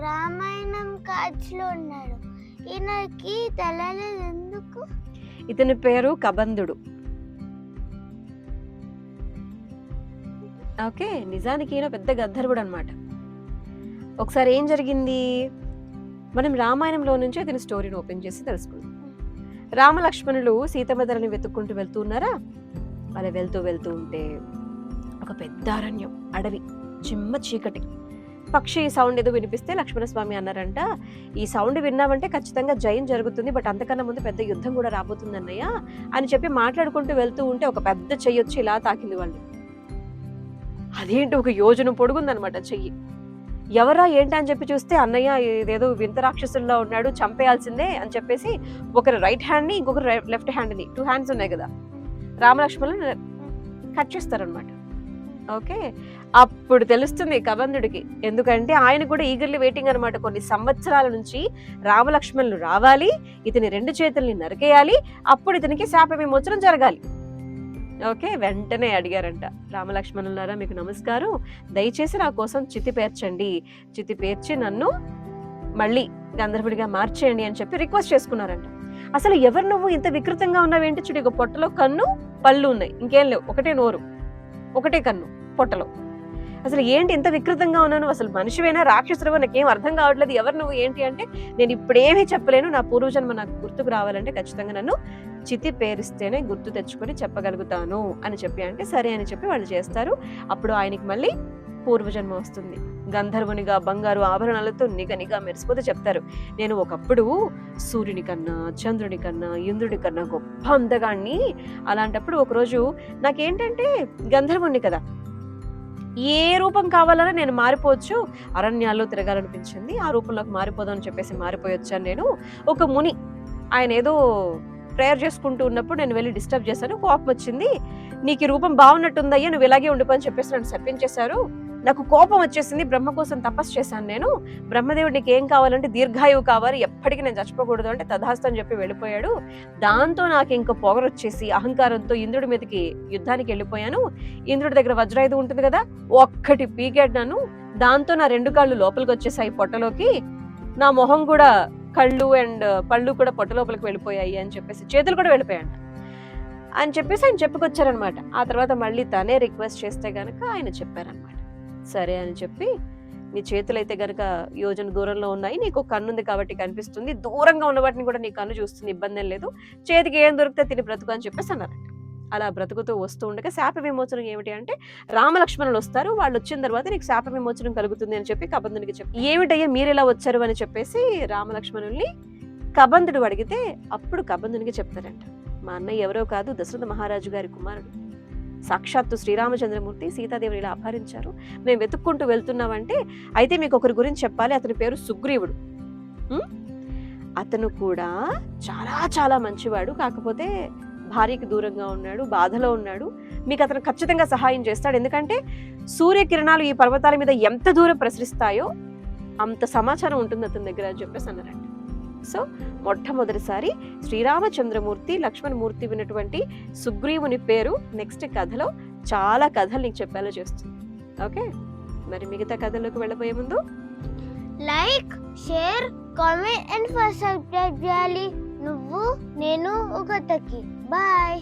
రామాయణం కాడ్స్లో ఉన్నాడు. ఈయనకి తెలలేదు ఎందుకు? ఇతని పేరు కబంధుడు. ఓకే, నిజానికి ఈయన పెద్ద గంధర్వుడు అనమాట. ఒకసారి ఏం జరిగింది, మనం రామాయణంలో నుంచి ఇతని స్టోరీని ఓపెన్ చేసి తెలుసుకుందాం. రామలక్ష్మణులు సీతమ్మధరని వెతుక్కుంటూ వెళ్తూ ఉన్నారా. అలా వెళ్తూ వెళ్తూ ఉంటే ఒక పెద్ద అరణ్యం, అడవి, చిమ్మ చీకటి. పక్షి సౌండ్ ఏదో వినిపిస్తే లక్ష్మణస్వామి అన్నారంట, ఈ సౌండ్ విన్నామంటే ఖచ్చితంగా జయం జరుగుతుంది, బట్ అంతకన్నా ముందు పెద్ద యుద్ధం కూడా రాబోతుంది అన్నయ్య అని చెప్పి మాట్లాడుకుంటూ వెళ్తూ ఉంటే ఒక పెద్ద చెయ్యి వచ్చి ఇలా తాకింది వాళ్ళు. అదేంటి, ఒక యోజనం పొడుగుందనమాట చెయ్యి. ఎవరా ఏంటి అని చెప్పి చూస్తే అన్నయ్య ఇదేదో వింత రాక్షసుల్లో ఉన్నాడు, చంపేయాల్సిందే అని చెప్పేసి ఒకరు రైట్ హ్యాండ్ని ఇంకొకరు లెఫ్ట్ హ్యాండ్ని, 2 హ్యాండ్స్ ఉన్నాయి కదా, రామలక్ష్మణులు కట్ చేస్తారనమాట. ఓకే, అప్పుడు తెలుస్తుంది కబంధుడికి. ఎందుకంటే ఆయన కూడా ఈగర్లీ వెయిటింగ్ అనమాట. కొన్ని సంవత్సరాల నుంచి రామలక్ష్మణులు రావాలి, ఇతని 2 చేతుల్ని నరికేయాలి, అప్పుడు ఇతనికి శాప విమోచనం జరగాలి. ఓకే, వెంటనే అడిగారంట, రామలక్ష్మణులారా మీకు నమస్కారం, దయచేసి నా కోసం చితి పేర్చండి, చితి పేర్చి నన్ను మళ్ళీ గంధర్వుడిగా మార్చేయండి అని చెప్పి రిక్వెస్ట్ చేసుకున్నారంట. అసలు ఎవరు నువ్వు, ఇంత వికృతంగా ఉన్నావేంటి, చూడు ఇక పొట్టలో కన్ను పళ్ళు ఉన్నాయి, ఇంకేం లేవు, ఒకటే నోరు ఒకటే కన్ను పొట్టలో, అసలు ఏంటి ఇంత వికృతంగా ఉన్నాను, అసలు మనిషివైనా రాక్షసుడివో నాకేం అర్థం కావట్లేదు, ఎవరు నువ్వు ఏంటి అంటే, నేను ఇప్పుడేమీ చెప్పలేను, నా పూర్వజన్మ నాకు గుర్తుకు రావాలంటే ఖచ్చితంగా నన్ను చితి పేరిస్తేనే గుర్తు తెచ్చుకొని చెప్పగలుగుతాను అని చెప్పి అంటే సరే అని చెప్పి వాళ్ళు చేస్తారు. అప్పుడు ఆయనకి మళ్ళీ పూర్వజన్మ వస్తుంది. గంధర్వునిగా బంగారు ఆభరణాలతో నిగనిగా మెరిసిపోతే చెప్తారు, నేను ఒకప్పుడు సూర్యుని కన్నా చంద్రుని కన్నా ఇంద్రుడి కన్నా గొప్ప అందగాన్ని, అలాంటప్పుడు ఒకరోజు నాకేంటంటే గంధర్వుణ్ణి కదా, ఏ రూపం కావాలన్నా నేను మారిపోవచ్చు, అరణ్యాల్లో తిరగాలనిపించింది, ఆ రూపంలోకి మారిపోదామని చెప్పేసి మారిపోయి వచ్చాను నేను. ఒక ముని ఆయన ఏదో ప్రేయర్ చేసుకుంటూ ఉన్నప్పుడు నేను వెళ్ళి డిస్టర్బ్ చేశాను, కోపం వచ్చింది, నీకు ఈ రూపం బాగున్నట్టుందయ్యా, నువ్వు ఇలాగే ఉండిపోని చెప్పేసి నన్ను శపించేశారు, నాకు కోపం వచ్చేసింది, బ్రహ్మ కోసం తపస్సు చేశాను నేను, బ్రహ్మదేవుడు నీకు ఏం కావాలంటే దీర్ఘాయువు కావాలి, ఎప్పటికీ నేను చచ్చిపోకూడదు అంటే తథాస్తు అని చెప్పి వెళ్ళిపోయాడు. దాంతో నాకు ఇంకా పొగరు వచ్చేసి అహంకారంతో ఇంద్రుడి మీదకి యుద్ధానికి వెళ్ళిపోయాను, ఇంద్రుడి దగ్గర వజ్రాయుధం ఉంటుంది కదా, ఒక్కటి పీకాడు నన్ను, దాంతో నా 2 కాళ్ళు లోపలికి వచ్చేసాయి పొట్టలోకి, నా మొహం కూడా కళ్ళు అండ్ పళ్ళు కూడా పొట్ట లోపలికి వెళ్ళిపోయాయి అని చెప్పేసి, చేతులు కూడా వెళ్ళిపోయాయంట అని చెప్పేసి ఆయన చెప్పుకొచ్చారనమాట. ఆ తర్వాత మళ్ళీ తనే రిక్వెస్ట్ చేస్తే గనక ఆయన చెప్పారనమాట, సరే అని చెప్పి, నీ చేతులు అయితే గనక యోజన దూరంలో ఉన్నాయి, నీకు కన్ను ఉంది కాబట్టి కనిపిస్తుంది, దూరంగా ఉన్న వాటిని కూడా నీ కన్ను చూస్తుంది, ఇబ్బంది ఏం లేదు, చేతికి ఏం దొరికితే తిని బ్రతుకు అని చెప్పేసి అన్నారంట. అలా బ్రతుకుతూ వస్తూ ఉండగా శాప విమోచనం ఏమిటి అంటే, రామలక్ష్మణులు వస్తారు, వాళ్ళు వచ్చిన తర్వాత నీకు శాప విమోచనం కలుగుతుంది అని చెప్పి కబంధునికి చెప్పి, ఏమిటయ్యా మీరు ఇలా వచ్చారు అని చెప్పేసి రామలక్ష్మణుల్ని కబంధుడు అడిగితే అప్పుడు కబంధునికి చెప్తారంట, మా అన్నయ్య ఎవరో కాదు, దశరథ మహారాజు గారి కుమారుడు, సాక్షాత్తు శ్రీరామచంద్రమూర్తి సీతాదేవిని ఇలా అపహరించారు, మేము వెతుక్కుంటూ వెళ్తున్నామంటే, అయితే మీకు ఒకరి గురించి చెప్పాలి, అతని పేరు సుగ్రీవుడు, అతను కూడా చాలా చాలా మంచివాడు, కాకపోతే భార్యకి దూరంగా ఉన్నాడు, బాధలో ఉన్నాడు, మీకు అతను ఖచ్చితంగా సహాయం చేస్తాడు, ఎందుకంటే సూర్యకిరణాలు ఈ పర్వతాల మీద ఎంత దూరం ప్రసరిస్తాయో అంత సమాచారం ఉంటుంది అతని దగ్గర అని చెప్పేసి అన్నారంట. సో మొట్టమొదటిసారి శ్రీరామచంద్రమూర్తి లక్ష్మణమూర్తి విన్నటువంటి సుగ్రీవుని పేరు నెక్స్ట్ కథలో చాలా కథలు నీకు చెప్పేలా చేస్తుంది. ఓకే, మరి మిగతా కథల్లోకి వెళ్ళబోయే ముందు like, share, comment and subscribe చేయాలి. నువ్వు నేను ఒక తక్కి. బాయ్.